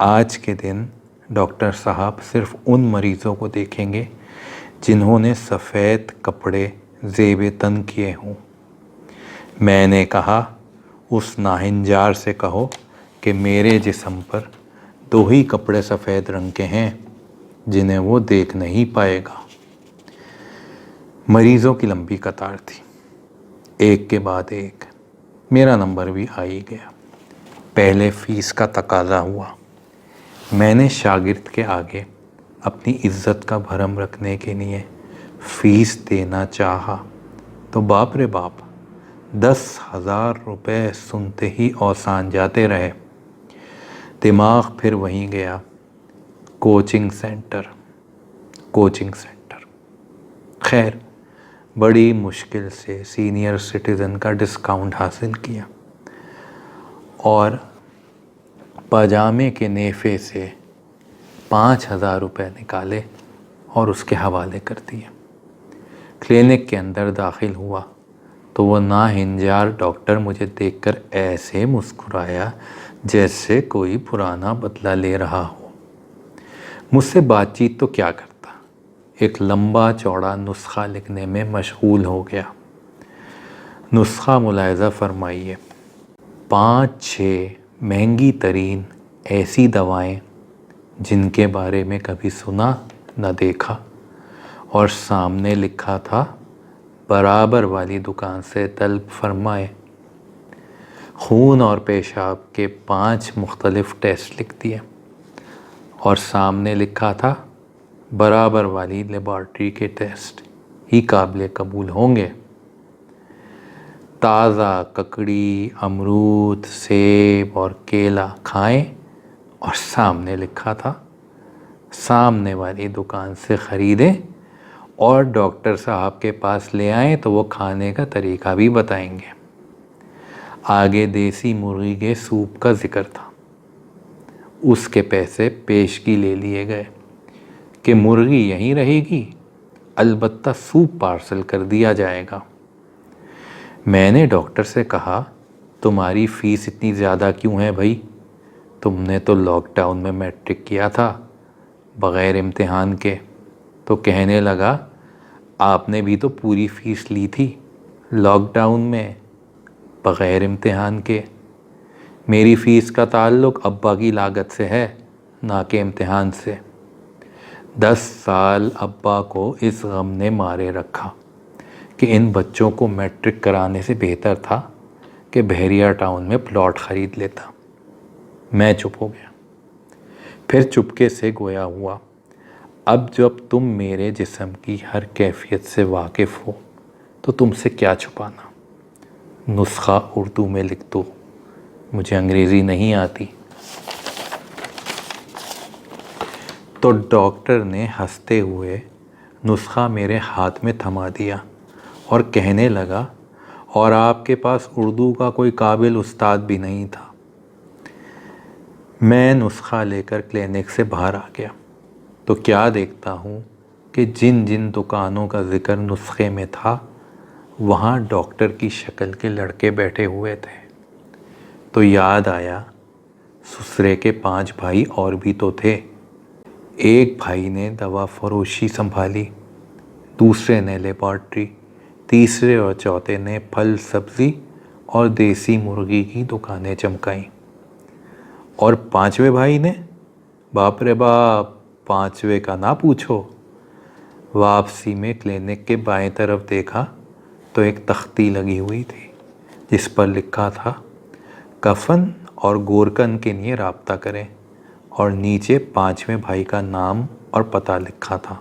آج کے دن ڈاکٹر صاحب صرف ان مریضوں کو دیکھیں گے جنہوں نے سفید کپڑے زیب تن کیے ہوں۔ میں نے کہا اس ناہنجار سے کہو کہ میرے جسم پر 2 ہی کپڑے سفید رنگ کے ہیں جنہیں وہ دیکھ نہیں پائے گا۔ مریضوں کی لمبی قطار تھی، ایک کے بعد ایک۔ میرا نمبر بھی آ ہی گیا۔ پہلے فیس کا تقاضا ہوا۔ میں نے شاگرد کے آگے اپنی عزت کا بھرم رکھنے کے لیے فیس دینا چاہا تو باپ رے باپ 10,000 روپے سنتے ہی اوسان جاتے رہے۔ دماغ پھر وہیں گیا، کوچنگ سینٹر۔ خیر بڑی مشکل سے سینئر سٹیزن کا ڈسکاؤنٹ حاصل کیا اور پاجامے کے نیفے سے 5,000 روپے نکالے اور اس کے حوالے کر دیے۔ کلینک کے اندر داخل ہوا تو وہ ناہنجار ڈاکٹر مجھے دیکھ کر ایسے مسکرایا جیسے کوئی پرانا بدلہ لے رہا ہو۔ مجھ سے بات چیت تو کیا کرتا، ایک لمبا چوڑا نسخہ لکھنے میں مشغول ہو گیا۔ نسخہ ملاحظہ فرمائیے، 5-6 مہنگی ترین ایسی دوائیں جن کے بارے میں کبھی سنا نہ دیکھا، اور سامنے لکھا تھا برابر والی دکان سے طلب فرمائے۔ خون اور پیشاب کے 5 مختلف ٹیسٹ لکھ دیے اور سامنے لکھا تھا برابر والی لیبارٹری کے ٹیسٹ ہی قابل قبول ہوں گے۔ تازہ ککڑی، امرود، سیب اور کیلا کھائیں، اور سامنے لکھا تھا سامنے والی دکان سے خریدیں اور ڈاکٹر صاحب کے پاس لے آئیں تو وہ کھانے کا طریقہ بھی بتائیں گے۔ آگے دیسی مرغی کے سوپ کا ذکر تھا۔ اس کے پیسے پیشگی لے لیے گئے کہ مرغی یہیں رہے گی، البتہ سوپ پارسل کر دیا جائے گا۔ میں نے ڈاکٹر سے کہا تمہاری فیس اتنی زیادہ کیوں ہے بھائی؟ تم نے تو لاک ڈاؤن میں میٹرک کیا تھا بغیر امتحان کے۔ تو کہنے لگا آپ نے بھی تو پوری فیس لی تھی لاک ڈاؤن میں بغیر امتحان کے۔ میری فیس کا تعلق ابا کی لاگت سے ہے نہ کہ امتحان سے۔ 10 سال ابا کو اس غم نے مارے رکھا کہ ان بچوں کو میٹرک کرانے سے بہتر تھا کہ بحریہ ٹاؤن میں پلاٹ خرید لیتا۔ میں چپ ہو گیا، پھر چپکے سے گویا ہوا اب جب تم میرے جسم کی ہر کیفیت سے واقف ہو تو تم سے کیا چھپانا؟ نسخہ اردو میں لکھ دو، مجھے انگریزی نہیں آتی۔ تو ڈاکٹر نے ہنستے ہوئے نسخہ میرے ہاتھ میں تھما دیا اور کہنے لگا اور آپ کے پاس اردو کا کوئی قابل استاد بھی نہیں تھا۔ میں نسخہ لے کر کلینک سے باہر آ گیا تو کیا دیکھتا ہوں کہ جن جن دکانوں کا ذکر نسخے میں تھا وہاں ڈاکٹر کی شکل کے لڑکے بیٹھے ہوئے تھے۔ تو یاد آیا سسرے کے 5 بھائی اور بھی تو تھے۔ ایک بھائی نے دوا فروشی سنبھالی، دوسرے نے لیبارٹری، تیسرے اور چوتھے نے پھل سبزی اور دیسی مرغی کی دکانیں چمکائیں، اور 5ویں بھائی نے، باپ رے باپ 5ویں کا نہ پوچھو۔ واپسی میں کلینک کے بائیں طرف دیکھا تو ایک تختی لگی ہوئی تھی جس پر لکھا تھا کفن اور گورکن کے لیے رابطہ کریں، اور نیچے 5ویں بھائی کا نام اور پتہ لکھا تھا۔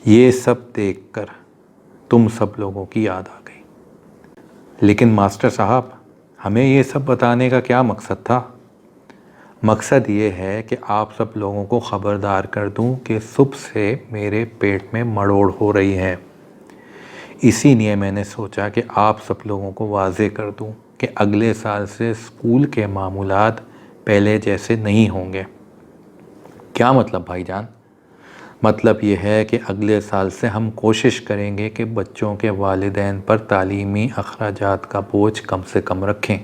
یہ سب دیکھ کر تم سب لوگوں کی یاد آ گئی۔ لیکن ماسٹر صاحب ہمیں یہ سب بتانے کا کیا مقصد تھا؟ مقصد یہ ہے کہ آپ سب لوگوں کو خبردار کر دوں کہ صبح سے میرے پیٹ میں مڑوڑ ہو رہی ہے۔ اسی لیے میں نے سوچا کہ آپ سب لوگوں کو واضح کر دوں کہ اگلے سال سے اسکول کے معمولات پہلے جیسے نہیں ہوں گے۔ کیا مطلب بھائی جان؟ مطلب یہ ہے کہ اگلے سال سے ہم کوشش کریں گے کہ بچوں کے والدین پر تعلیمی اخراجات کا بوجھ کم سے کم رکھیں۔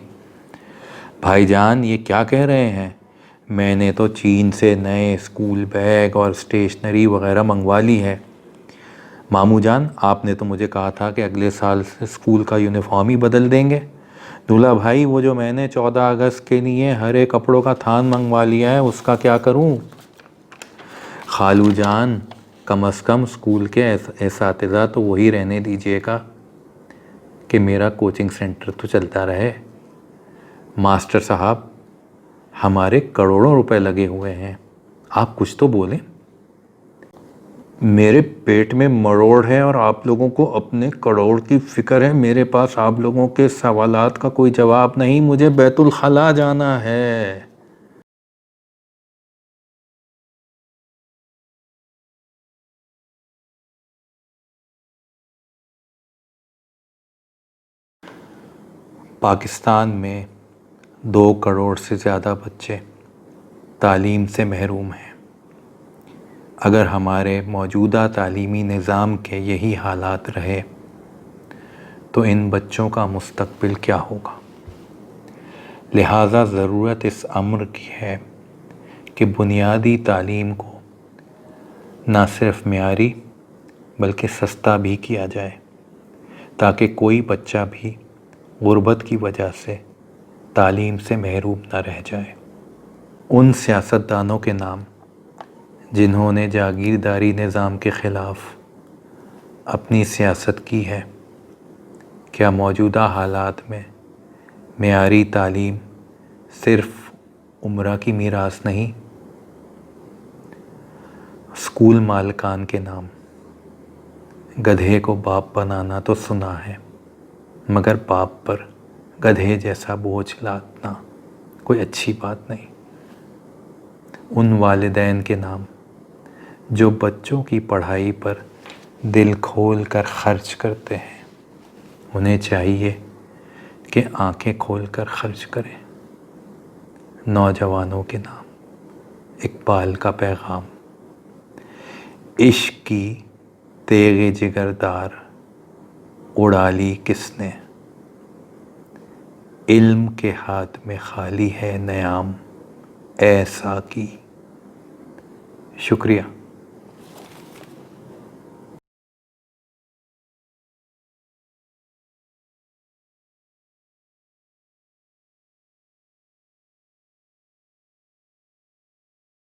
بھائی جان یہ کیا کہہ رہے ہیں؟ میں نے تو چین سے نئے اسکول بیگ اور اسٹیشنری وغیرہ منگوا لی ہے۔ ماموں جان، آپ نے تو مجھے کہا تھا کہ اگلے سال سے اسکول کا یونیفارم ہی بدل دیں گے۔ دولہا بھائی، وہ جو میں نے 14 اگست کے لیے ہرے کپڑوں کا تھان منگوا لیا ہے، اس کا کیا کروں؟ خالو جان، کم از کم اسکول کے اساتذہ تو وہی رہنے دیجیے گا کہ میرا کوچنگ سینٹر تو چلتا رہے۔ ماسٹر صاحب، ہمارے کروڑوں روپے لگے ہوئے ہیں، آپ کچھ تو بولیں۔ میرے پیٹ میں مروڑ ہے اور آپ لوگوں کو اپنے کروڑ کی فکر ہے۔ میرے پاس آپ لوگوں کے سوالات کا کوئی جواب نہیں، مجھے بیت الخلا جانا ہے۔ پاکستان میں 2 کروڑ سے زیادہ بچے تعلیم سے محروم ہیں۔ اگر ہمارے موجودہ تعلیمی نظام کے یہی حالات رہے تو ان بچوں کا مستقبل کیا ہوگا؟ لہٰذا ضرورت اس امر کی ہے کہ بنیادی تعلیم کو نہ صرف معیاری بلکہ سستا بھی کیا جائے، تاکہ کوئی بچہ بھی غربت کی وجہ سے تعلیم سے محروم نہ رہ جائے۔ ان سیاستدانوں کے نام جنہوں نے جاگیرداری نظام کے خلاف اپنی سیاست کی ہے، کیا موجودہ حالات میں معیاری تعلیم صرف عمرہ کی میراث نہیں؟ اسکول مالکان کے نام گدھے کو باپ بنانا تو سنا ہے، مگر باپ پر گدھے جیسا بوجھ لادنا کوئی اچھی بات نہیں۔ ان والدین کے نام جو بچوں کی پڑھائی پر دل کھول کر خرچ کرتے ہیں، انہیں چاہیے کہ آنکھیں کھول کر خرچ کریں۔ نوجوانوں کے نام اقبال کا پیغام: عشق کی تیغ جگردار اڑا لی کس نے، علم کے ہاتھ میں خالی ہے نیام اے ساقی۔ شکریہ۔